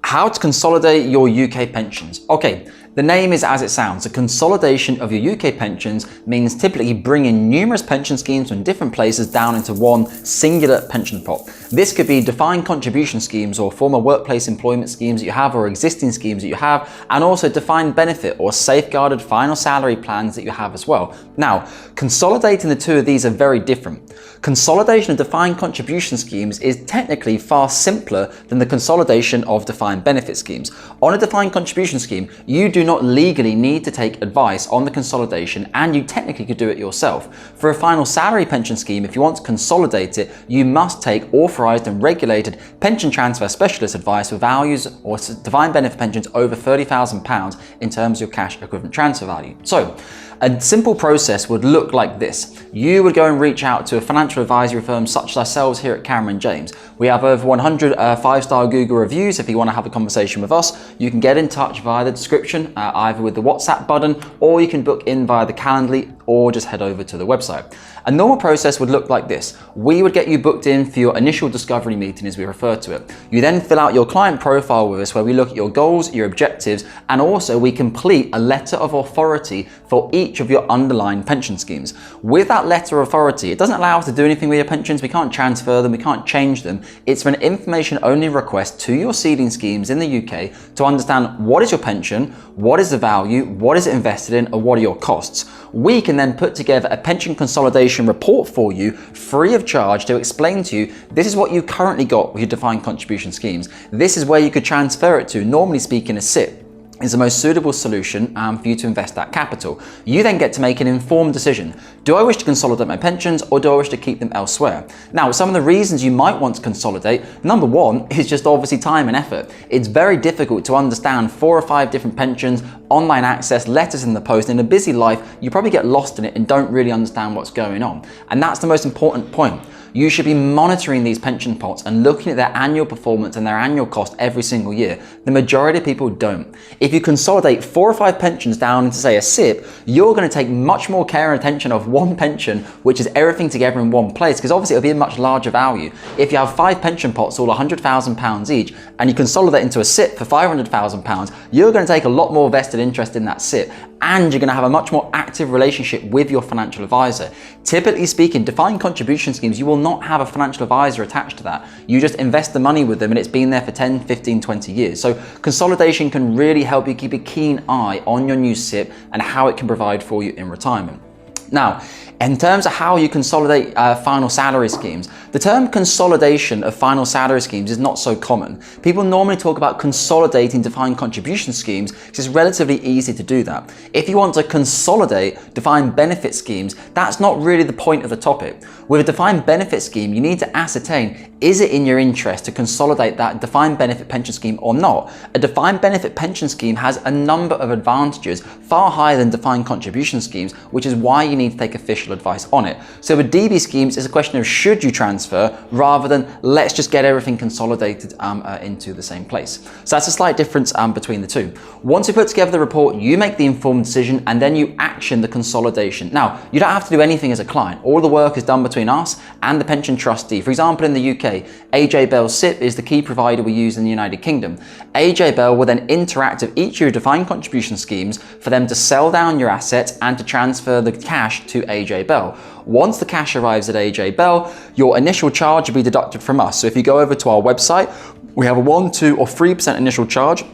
How to consolidate your UK pensions. Okay, the name is as it sounds. A consolidation of your UK pensions means typically bringing numerous pension schemes from different places down into one singular pension pot. This could be defined contribution schemes or former workplace employment schemes that you have or existing schemes that you have, and also defined benefit or safeguarded final salary plans that you have as well. Now, consolidating the two of these are very different. Consolidation of defined contribution schemes is technically far simpler than the consolidation of defined benefit schemes. On a defined contribution scheme, you do not legally need to take advice on the consolidation, and you technically could do it yourself. For a final salary pension scheme, if you want to consolidate it, you must take authorized and regulated pension transfer specialist advice for values or defined benefit pensions over £30,000 in terms of your cash equivalent transfer value. So, a simple process would look like this. You would go and reach out to a financial advisory firm such as ourselves here at Cameron James. We have over 100 5-star Google reviews. If you want to have a conversation with us, you can get in touch via the description, either with the WhatsApp button, or you can book in via the Calendly, or just head over to the website. A normal process would look like this. We would get you booked in for your initial discovery meeting, as we refer to it. You then fill out your client profile with us, where we look at your goals, your objectives, and also we complete a letter of authority for each of your underlying pension schemes. With that letter of authority, it doesn't allow us to do anything with your pensions. We can't transfer them, we can't change them. It's an information only request to your seeding schemes in the UK to understand what is your pension, what is the value, what is it invested in, and what are your costs. We can then put together a pension consolidation report for you free of charge to explain to you, this is what you currently got with your defined contribution schemes. This is where you could transfer it to. Normally speaking, a SIP is the most suitable solution for you to invest that capital. You then get to make an informed decision. Do I wish to consolidate my pensions, or do I wish to keep them elsewhere? Now, some of the reasons you might want to consolidate, number one is just obviously time and effort. It's very difficult to understand 4 or 5 different pensions, online access, letters in the post. In a busy life, you probably get lost in it and don't really understand what's going on. And that's the most important point. You should be monitoring these pension pots and looking at their annual performance and their annual cost every single year. The majority of people don't. If you consolidate 4 or 5 pensions down into, say, a SIP, you're going to take much more care and attention of one pension, which is everything together in one place, because obviously it'll be a much larger value. If you have 5 pension pots, all £100,000 each, and you consolidate into a SIP for £500,000, you're going to take a lot more vested interest in that SIP, and you're going to have a much more active relationship with your financial advisor. Typically speaking, defined contribution schemes, you will not have a financial advisor attached to that. You just invest the money with them and it's been there for 10, 15, 20 years. So consolidation can really help you keep a keen eye on your new SIP and how it can provide for you in retirement. Now, in terms of how you consolidate final salary schemes, the term consolidation of final salary schemes is not so common. People normally talk about consolidating defined contribution schemes because it's relatively easy to do that. If you want to consolidate defined benefit schemes, that's not really the point of the topic. With a defined benefit scheme, you need to ascertain, is it in your interest to consolidate that defined benefit pension scheme or not? A defined benefit pension scheme has a number of advantages far higher than defined contribution schemes, which is why you need to take official advice on it. So with DB schemes, it's a question of should you transfer rather than let's just get everything consolidated into the same place. So that's a slight difference between the two. Once you put together the report, you make the informed decision and then you action the consolidation. Now, you don't have to do anything as a client. All the work is done between us and the pension trustee. For example, in the UK, AJ Bell SIP is the key provider we use in the United Kingdom. AJ Bell will then interact with each of your defined contribution schemes for them to sell down your assets and to transfer the cash to AJ Bell. Once the cash arrives at AJ Bell, your initial charge will be deducted from us. So if you go over to our website, we have a 1%, 2%, or 3% initial charge,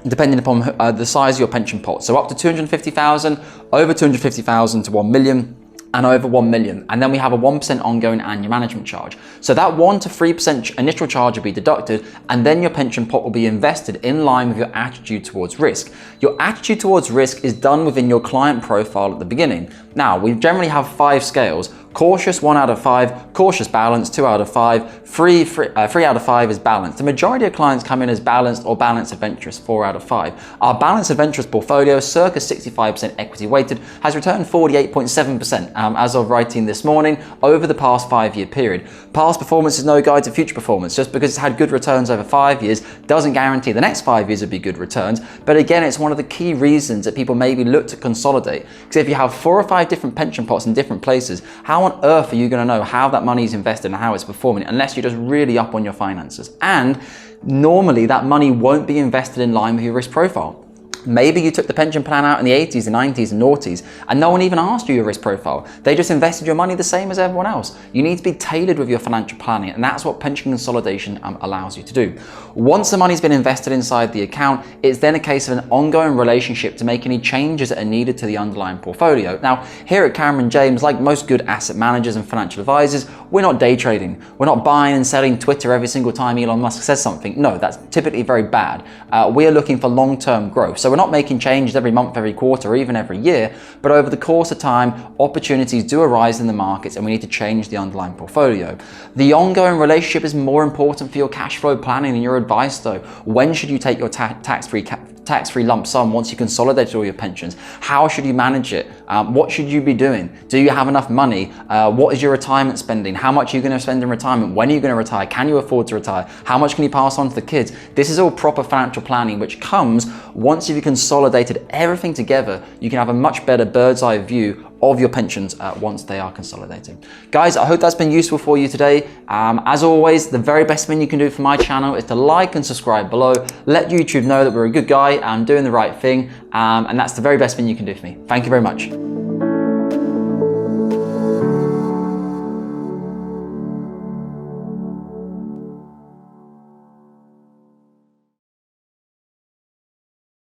depending upon the size of your pension pot. So up to 250,000, over 250,000 to 1 million, and over 1 million. And then we have a 1% ongoing annual management charge. So that 1 to 3% initial charge will be deducted, and then your pension pot will be invested in line with your attitude towards risk. Your attitude towards risk is done within your client profile at the beginning. Now, we generally have 5 scales. Cautious, 1 out of 5, cautious balance, 2 out of 5, 3 out of 5 is balanced. The majority of clients come in as balanced or balanced adventurous, 4 out of 5. Our balanced adventurous portfolio, circa 65% equity weighted, has returned 48.7% as of writing this morning over the past 5-year period. Past performance is no guide to future performance. Just because it's had good returns over 5 years doesn't guarantee the next 5 years will be good returns. But again, it's one of the key reasons that people maybe look to consolidate. Because if you have 4 or 5 different pension pots in different places, how on earth are you going to know how that money is invested and how it's performing unless you're just really up on your finances? And normally that money won't be invested in line with your risk profile. Maybe you took the pension plan out in the 80s, the 90s and noughties, and no one even asked you your risk profile. They just invested your money the same as everyone else. You need to be tailored with your financial planning, and that's what pension consolidation allows you to do. Once the money's been invested inside the account, it's then a case of an ongoing relationship to make any changes that are needed to the underlying portfolio. Now, here at Cameron James, like most good asset managers and financial advisors, we're not day trading. We're not buying and selling Twitter every single time Elon Musk says something. No, that's typically very bad. We are looking for long-term growth. So we're not making changes every month, every quarter, or even every year, but over the course of time, opportunities do arise in the markets and we need to change the underlying portfolio. The ongoing relationship is more important for your cash flow planning and your advice though. When should you take your tax-free lump sum once you consolidated all your pensions? How should you manage it? What should you be doing? Do you have enough money? What is your retirement spending? How much are you going to spend in retirement? When are you going to retire? Can you afford to retire? How much can you pass on to the kids? This is all proper financial planning, which comes once you've consolidated everything together. You can have a much better bird's eye view of your pensions once they are consolidated. Guys, I hope that's been useful for you today. As always, the very best thing you can do for my channel is to like and subscribe below. Let YouTube know that we're a good guy and doing the right thing. And that's the very best thing you can do for me. Thank you very much.